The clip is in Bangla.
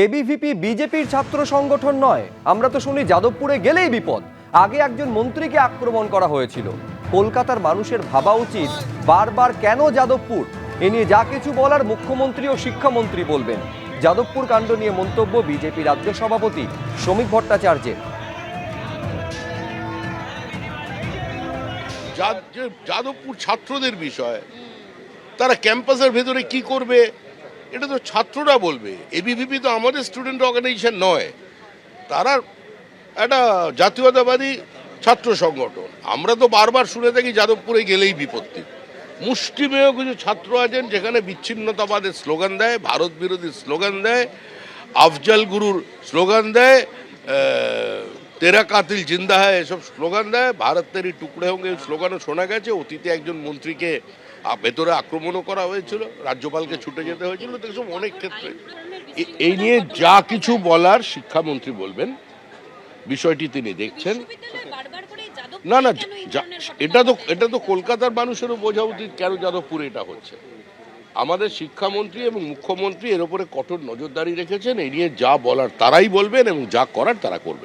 এবিভিপি বিজেপির ছাত্র সংগঠন নয়। আমরা তো শুনি যাদবপুরে গেলেই বিপদ। আগে একজন মন্ত্রীকে আক্রমণ করা হয়েছিল। কলকাতার মানুষের ভাবা উচিত বারবার কেন যাদবপুর। এ নিয়ে যা কিছু বলার মুখ্যমন্ত্রী ও শিক্ষামন্ত্রী বলবেন। যাদবপুর কাণ্ড নিয়ে মন্তব্য বিজেপি রাজ্য সভাপতি শ্রমিক ভট্টাচার্যের। যাদবপুর ছাত্রদের বিষয়, তারা ক্যাম্পাসের ভেতরে কি করবে এটা তো ছাত্ররা বলবে। এবিভিপি তো আমাদের স্টুডেন্ট অর্গানাইজেশন নয়, তারা একটা জাতীয়তাবাদী ছাত্র সংগঠন। আমরা তো বারবার শুনে থাকি যাদবপুরে গেলেই বিপত্তি। মুষ্টিমেয় কিছু ছাত্র আছেন যেখানে বিচ্ছিন্নতাবাদের স্লোগান দেয়, ভারত বিরোধী স্লোগান দেয়, আফজাল গুরুর স্লোগান দেয়, তেরা কাতিল জিন্দা হয় এসব স্লোগান দেয়, ভারত তেরি টুকরে হোক এই স্লোগানও শোনা গেছে। অতীতে একজন মন্ত্রীকে ভেতরে আক্রমণও করা হয়েছিল, রাজ্যপালকে ছুটে যেতে হয়েছিল। দেখলাম অনেক ক্ষেত্রে এই নিয়ে যা কিছু বলার শিক্ষামন্ত্রী বলবেন, বিষয়টি তিনি দেখছেন। না না, এটা তো কলকাতার মানুষেরও বোঝা উচিত কেন যাদবপুরে এটা হচ্ছে। আমাদের শিক্ষামন্ত্রী এবং মুখ্যমন্ত্রী এর উপরে কঠোর নজরদারি রেখেছেন। এই নিয়ে যা বলার তারাই বলবেন এবং যা করার তারা করবেন।